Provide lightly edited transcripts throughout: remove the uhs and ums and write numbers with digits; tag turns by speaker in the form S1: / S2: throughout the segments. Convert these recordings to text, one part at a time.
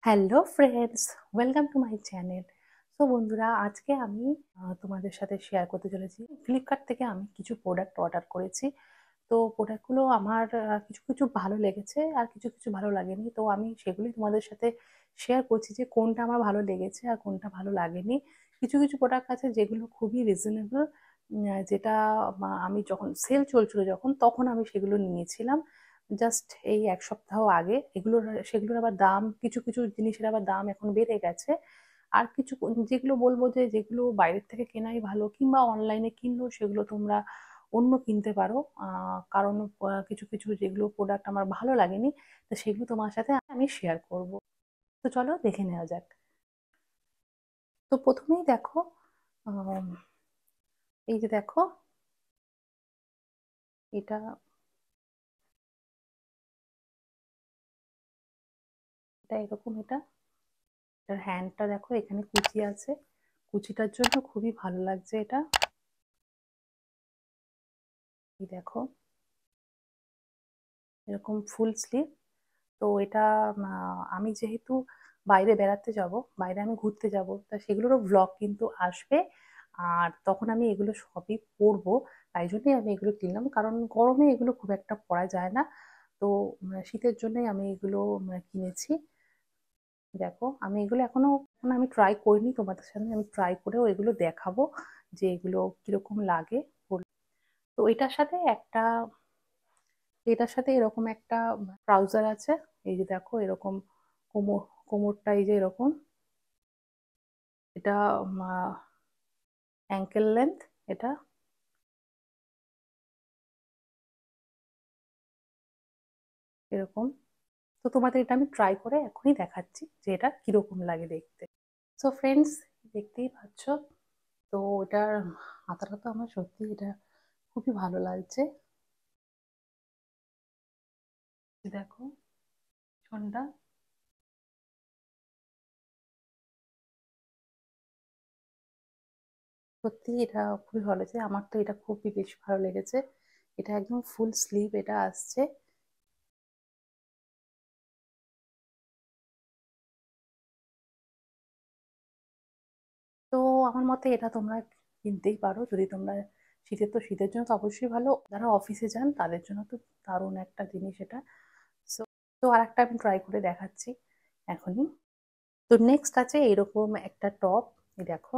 S1: Hello friends, welcome to my channel. তো বন্ধুরা, আজকে আমি তোমাদের সাথে শেয়ার করতে চলেছি ফ্লিপকার্ট থেকে আমি কিছু প্রোডাক্ট অর্ডার করেছি। তো প্রোডাক্টগুলো আমার কিছু কিছু ভালো লেগেছে আর কিছু কিছু ভালো লাগেনি। তো আমি সেগুলি তোমাদের সাথে শেয়ার করছি যে কোনটা আমার ভালো লেগেছে আর কোনটা ভালো লাগেনি। কিছু কিছু প্রোডাক্ট আছে যেগুলো খুবই রিজনেবল, যেটা আমি যখন সেল চলছিল তখন আমি সেগুলো নিয়েছিলাম জাস্ট এই এক সপ্তাহ আগে। সেগুলোর আবার দাম, কিছু কিছু জিনিসের আবার দাম এখন বেড়ে গেছে। আর কিছু যেগুলো বলবো যে যেগুলো বাইরের থেকে কেনাই ভালো, কিংবা অনলাইনে কিনলেও সেগুলো তোমরা অন্য কিনতে পারো। কারণ কিছু কিছু যেগুলো প্রোডাক্ট আমার ভালো লাগেনি, তো সেগুলো তোমার সাথে আমি শেয়ার করব। তো চলো দেখে নেওয়া যাক। তো প্রথমেই দেখো, আম, এই যে দেখো, এটা এটা এরকম, এটার হ্যান্ডটা দেখো, এখানে কুচি আছে। কুচিটার জন্য খুবই ভালো লাগছে এটা। এই দেখো, এরকম ফুল স্লিভ। তো এটা আমি যেহেতু বাইরে বেড়াতে যাব, বাইরে আমি ঘুরতে যাব, তা সেগুলোরও ভ্লগ কিন্তু আসবে। আর তখন আমি এগুলো সবই পরবো। তাই জন্যই আমি এগুলো কিনলাম, কারণ গরমে এগুলো খুব একটা পরা যায় না। তো শীতের জন্যই আমি এগুলো কিনেছি। দেখো, আমি এগুলো এখনো আমি ট্রাই করিনি, তোমাদের সামনে আমি ট্রাই করেও এগুলো দেখাবো যে এগুলো কিরকম লাগে। তো এটার সাথে এরকম একটা ট্রাউজার আছে। এই যে দেখো, এরকম কোমর, কোমরটা এই যে এরকম, এটা অ্যাঙ্কেল লেন্থ এটা, এরকম। তো তোমাদের এটা আমি ট্রাই করে এখনই দেখাচ্ছি যে এটা কিরকম লাগে দেখতে। সো ফ্রেন্ডস, দেখতেই পাচ্ছ। তো এটার হাতাটা তো আমার সত্যি এটা খুবই ভালো লাগছে। এই দেখো, ছনটা সত্যি এটা খুবই ভালো লাগছে। আমার তো এটা খুবই বেশি ভালো লেগেছে। এটা একদম ফুল স্লিভ এটা আসছে। তো আমার মতে এটা তোমরা কিনতেই পারো যদি তোমরা, শীতের জন্য তো অবশ্যই ভালো, যারা অফিসে যান তাদের জন্য তো দারুণ একটা জিনিস এটা। সো, তো আর একটা আমি ট্রাই করে দেখাচ্ছি এখনই। তো নেক্সট আছে এরকম একটা টপ। এই দেখো,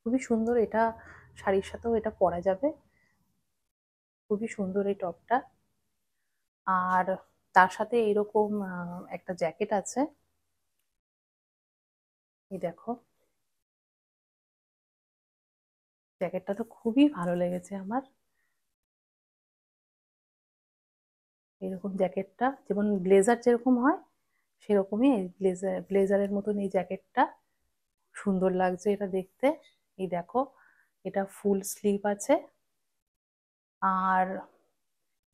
S1: খুবই সুন্দর এটা, শাড়ির সাথেও এটা পরা যাবে। খুবই সুন্দর এই টপটা। আর তার সাথে এরকম একটা জ্যাকেট আছে। এই দেখো, জ্যাকেটটা তো খুবই ভালো লেগেছে আমার। এরকম জ্যাকেটটা যেমন ব্লেজার যেরকম হয়, সেরকমই এই ব্লেজারের মতন এই জ্যাকেটটা। সুন্দর লাগছে এটা দেখতে। এই দেখো, এটা ফুল স্লিভ আছে। আর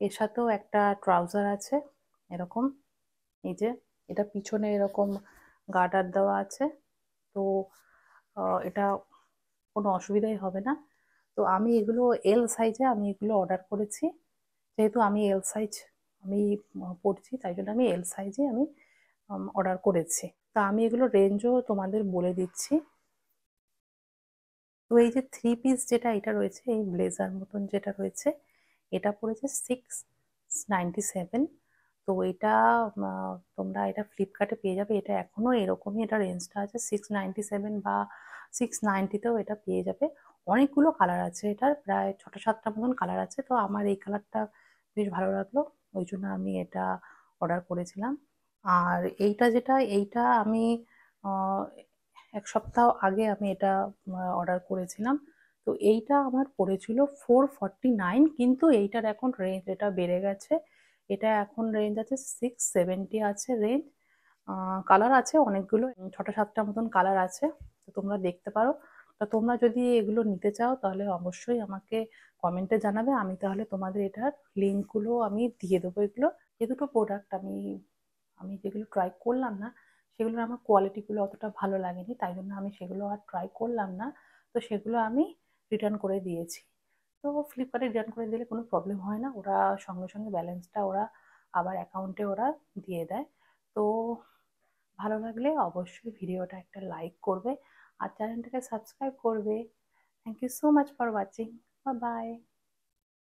S1: এর সাথেও একটা ট্রাউজার আছে এরকম। এই যে, এটা পিছনে এরকম গার্ডার দেওয়া আছে। তো এটা কোনো অসুবিধাই হবে না। তো আমি এগুলো এল সাইজে আমি এগুলো অর্ডার করেছি। যেহেতু আমি এল সাইজ আমি পড়ছি, তাই জন্য আমি এল সাইজে আমি অর্ডার করেছি। তা আমি এগুলো রেঞ্জও তোমাদের বলে দিচ্ছি। তো এই যে থ্রি পিস যেটা এটা রয়েছে, এই ব্লেজার মতন যেটা রয়েছে, এটা পড়েছে 697। তো এটা তোমরা এটা ফ্লিপকার্টে পেয়ে যাবে। এটা এখনো এরকমই, এটা রেঞ্জটা আছে 697 বা 690তেও এটা পেয়ে যাবে। অনেকগুলো কালার আছে, এটার প্রায় 6টা 7টা মতন কালার আছে। তো আমার এই কালারটা বেশ ভালো লাগলো, ওই জন্য আমি এটা অর্ডার করেছিলাম। আর এইটা আমি আহ, এক সপ্তাহ আগে আমি এটা অর্ডার করেছিলাম। তো এইটা আমার পড়েছিল 449, কিন্তু এইটার এখন রেঞ্জ এটা বেড়ে গেছে। এটা এখন রেঞ্জ আছে 670 আছে রেঞ্জ। কালার আছে অনেকগুলো, 6টা 7টা মতন কালার আছে। তো তোমরা দেখতে পারো। তো তোমরা যদি এগুলো নিতে চাও তাহলে অবশ্যই আমাকে কমেন্টে জানাবে, আমি তাহলে তোমাদের এটার লিঙ্কগুলো আমি দিয়ে দেবো। এগুলো যে দুটো প্রোডাক্ট আমি আমি যেগুলো ট্রাই করলাম না, সেগুলোর আমার কোয়ালিটিগুলো অতটা ভালো লাগেনি, তাই জন্য আমি সেগুলো আর ট্রাই করলাম না। তো সেগুলো আমি রিটার্ন করে দিয়েছি। তো ফ্লিপকার্টে রিটার্ন করে দিলে কোনো প্রবলেম হয় না, ওরা সঙ্গে সঙ্গে ব্যালেন্সটা ওরা আবার অ্যাকাউন্টে ওরা দিয়ে দেয়। তো ভালো লাগলে অবশ্যই ভিডিওটা একটা লাইক করবে আর চ্যানেলটাকে সাবস্ক্রাইব করবে। Thank you so much for watching. Bye by.